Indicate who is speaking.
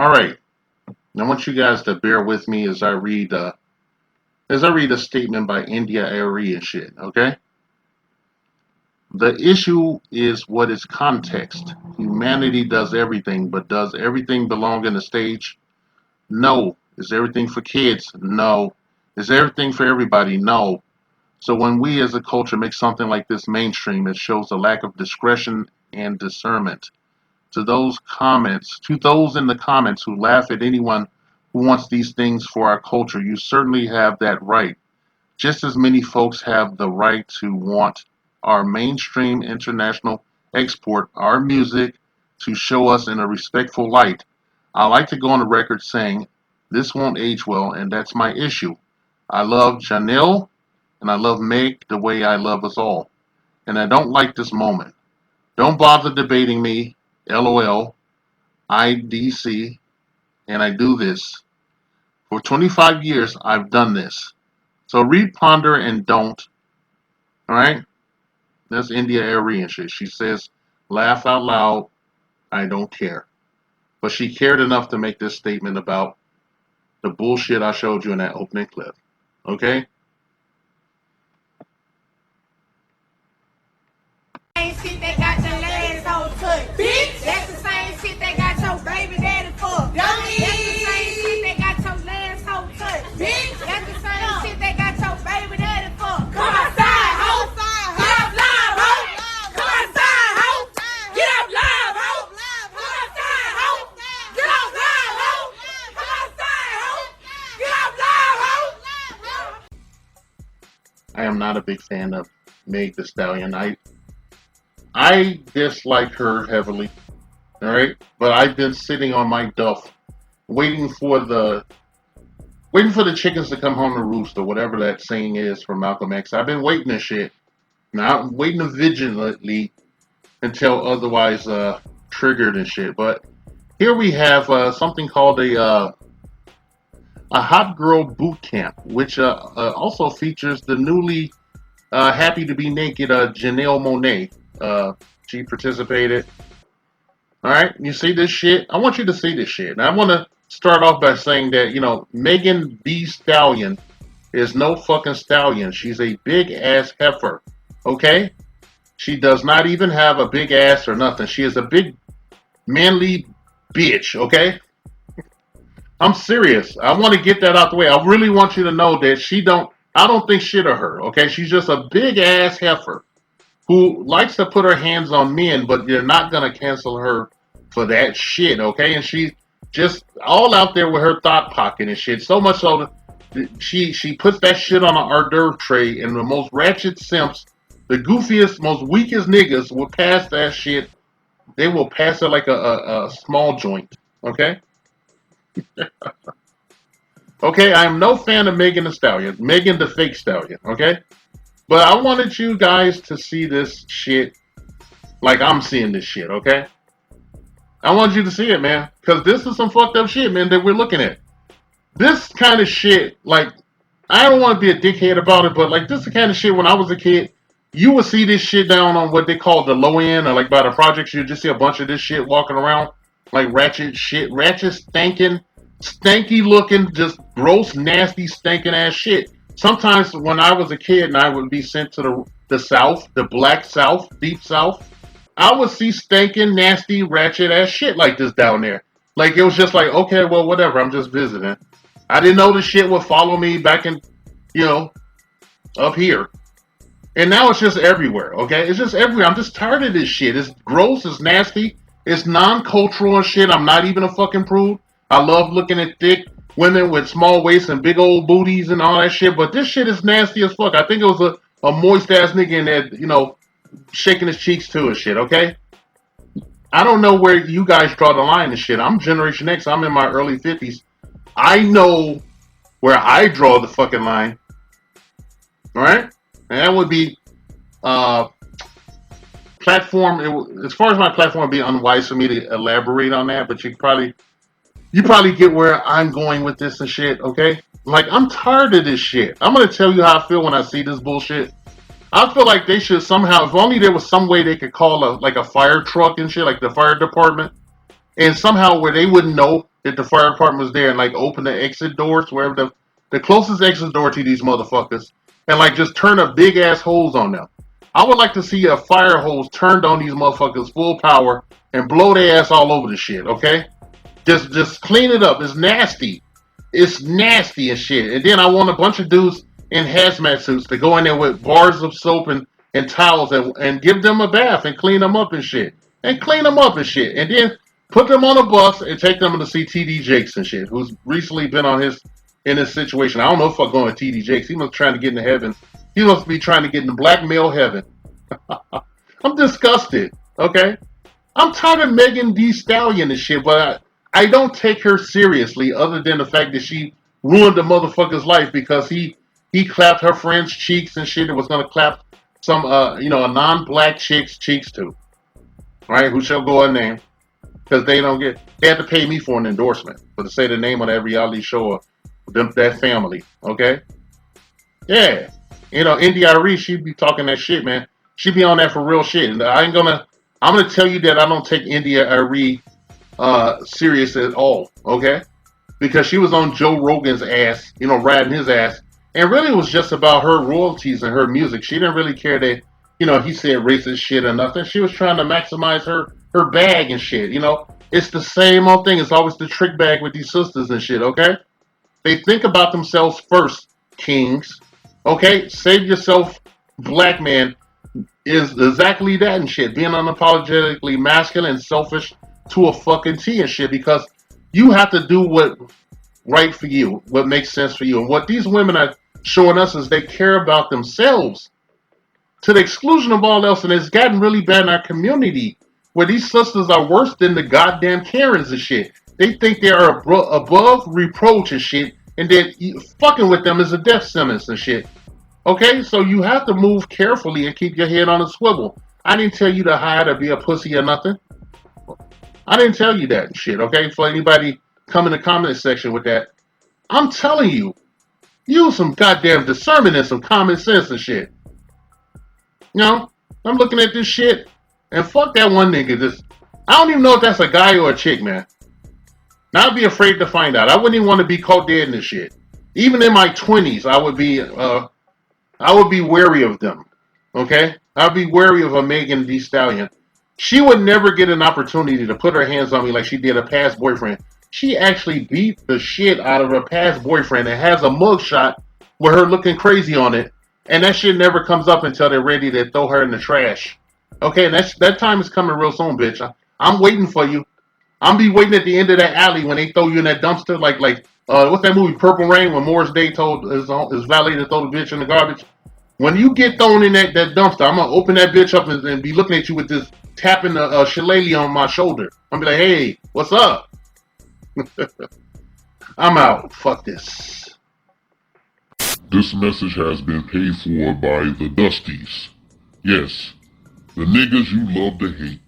Speaker 1: All right. I want you guys to bear with me as I read a statement by India Arie and shit. Okay. The issue is what is context. Humanity does everything, but does everything belong in the stage? No. Is everything for kids? No. Is everything for everybody? No. So when we as a culture make something like this mainstream, it shows a lack of discretion and discernment. To those in the comments who laugh at anyone who wants these things for our culture, you certainly have that right. Just as many folks have the right to want our mainstream international export our music to show us in a respectful light. I like to go on the record saying this won't age well, and that's my issue. I love Janelle and I love Meg the way I love us all. And I don't like this moment. Don't bother debating me, LOL, IDC, and I do this. For 25 years, I've done this. So read, ponder, and don't. All right? That's India Arie and shit. She says, laugh out loud, I don't care. But she cared enough to make this statement about the bullshit I showed you in that opening clip. Okay?
Speaker 2: Same shit they got your last hoe touch. Bitch, that's the same shit they got your baby daddy for. Dummy. That's the same shit they got your last hoe touch. Bitch, that's the same shit they got your baby daddy for. Come outside, hoe. Get up live, hoe. Come outside, hoe. Get up live, hoe. Come outside, hoe. Get up live, hoe. Come outside, hoe. Get up live, hoe.
Speaker 1: I am not a big fan of Meg the Stallion. I dislike her heavily. All right? But I've been sitting on my duff waiting for the chickens to come home to roost, or whatever that saying is from Malcolm X. I've been waiting this shit. Now I'm waiting vigilantly until otherwise triggered and shit. But here we have something called a hot girl boot camp, which also features the newly happy to be naked Janelle Monáe. She participated. All right, you see this shit? I want you to see this shit. Now I want to start off by saying that Megan B. Stallion is no fucking stallion. She's a big ass heifer. Okay, she does not even have a big ass or nothing. She is a big manly bitch. Okay. I'm serious. I want to get that out the way. I really want you to know that I don't think shit of her, okay? She's just a big ass heifer who likes to put her hands on men, but you're not going to cancel her for that shit, okay? And she just all out there with her thought pocket and shit. So much so that she puts that shit on an hors d'oeuvre tray, and the most ratchet simps, the goofiest, most weakest niggas will pass that shit. They will pass it like a small joint, okay? Okay, I am no fan of Megan the Stallion. Megan the fake stallion, okay? But I wanted you guys to see this shit like I'm seeing this shit, okay? I want you to see it, man. Because this is some fucked up shit, man, that we're looking at. This kind of shit, like, I don't want to be a dickhead about it, but, like, this is the kind of shit when I was a kid, you would see this shit down on what they call the low end, or, like, by the projects, you'd just see a bunch of this shit walking around. Like, ratchet shit. Ratchet, stanky looking, just gross, nasty, stinking ass shit. Sometimes when I was a kid and I would be sent to the South, the Black South, Deep South, I would see stinking, nasty, ratchet ass shit like this down there. Like, it was just like, okay, well, whatever, I'm just visiting. I didn't know this shit would follow me back in, up here. And now it's just everywhere, okay? It's just everywhere. I'm just tired of this shit. It's gross, it's nasty, it's non-cultural and shit. I'm not even a fucking prude. I love looking at thick women with small waists and big old booties and all that shit, but this shit is nasty as fuck. I think it was a moist ass nigga in there, shaking his cheeks too and shit, okay? I don't know where you guys draw the line and shit. I'm Generation X. I'm in my early 50s. I know where I draw the fucking line. Alright? And that would be platform. As far as my platform, it would be unwise for me to elaborate on that, but you probably get where I'm going with this and shit, okay? Like, I'm tired of this shit. I'm gonna tell you how I feel when I see this bullshit. I feel like they should somehow, if only there was some way they could call a fire truck and shit, like the fire department, and somehow where they wouldn't know if the fire department was there and like open the exit doors, wherever the closest exit door to these motherfuckers, and like just turn a big ass hose on them. I would like to see a fire hose turned on these motherfuckers full power and blow their ass all over the shit, okay? Just clean it up. It's nasty. It's nasty and shit. And then I want a bunch of dudes in hazmat suits to go in there with bars of soap and towels and give them a bath and clean them up and shit. And clean them up and shit. And then put them on a bus and take them to see TD Jakes and shit, who's recently been in this situation. I don't know if I'm going with TD Jakes. He must be trying to get into heaven. He must be trying to get into black male heaven. I'm disgusted. Okay? I'm tired of Megan Thee Stallion and shit, but I don't take her seriously other than the fact that she ruined the motherfucker's life because he clapped her friend's cheeks and shit and was gonna clap some a non-black chick's cheeks too. Right? Who shall go unnamed. Because they have to pay me for an endorsement for to say the name on every reality show of that family. Okay? Yeah. India Arie, she'd be talking that shit, man. She'd be on that for real shit. And I'm gonna tell you that I don't take India Arie serious at all, okay? Because she was on Joe Rogan's ass, riding his ass. And really it was just about her royalties and her music. She didn't really care that, he said racist shit or nothing. She was trying to maximize her bag and shit, It's the same old thing. It's always the trick bag with these sisters and shit, okay? They think about themselves first, kings. Okay? Save yourself, black man, is exactly that and shit. Being unapologetically masculine and selfish to a fucking T and shit, because you have to do what right for you, what makes sense for you. And what these women are showing us is they care about themselves to the exclusion of all else. And it's gotten really bad in our community where these sisters are worse than the goddamn Karens and shit. They think they are above reproach and shit, and that fucking with them is a death sentence and shit. Okay, so you have to move carefully and keep your head on a swivel. I didn't tell you to hide or be a pussy or nothing. I didn't tell you that shit, okay? For anybody come in the comment section with that, I'm telling you, use some goddamn discernment and some common sense and shit. I'm looking at this shit, and fuck that one nigga. I don't even know if that's a guy or a chick, man. Now I'd be afraid to find out. I wouldn't even want to be caught dead in this shit. Even in my 20s, I would be wary of them. Okay? I'd be wary of a Megan Thee Stallion. She would never get an opportunity to put her hands on me like she did a past boyfriend. She actually beat the shit out of her past boyfriend and has a mugshot with her looking crazy on it. And that shit never comes up until they're ready to throw her in the trash. Okay, and that time is coming real soon, bitch. I'm waiting for you. I'm be waiting at the end of that alley when they throw you in that dumpster, like what's that movie, Purple Rain, when Morris Day told his valet to throw the bitch in the garbage. When you get thrown in that dumpster, I'm gonna open that bitch up and be looking at you with this tapping the shillelagh on my shoulder. I'm gonna be like, hey, what's up? I'm out. Fuck this.
Speaker 3: This message has been paid for by the Dusties. Yes, the niggas you love to hate.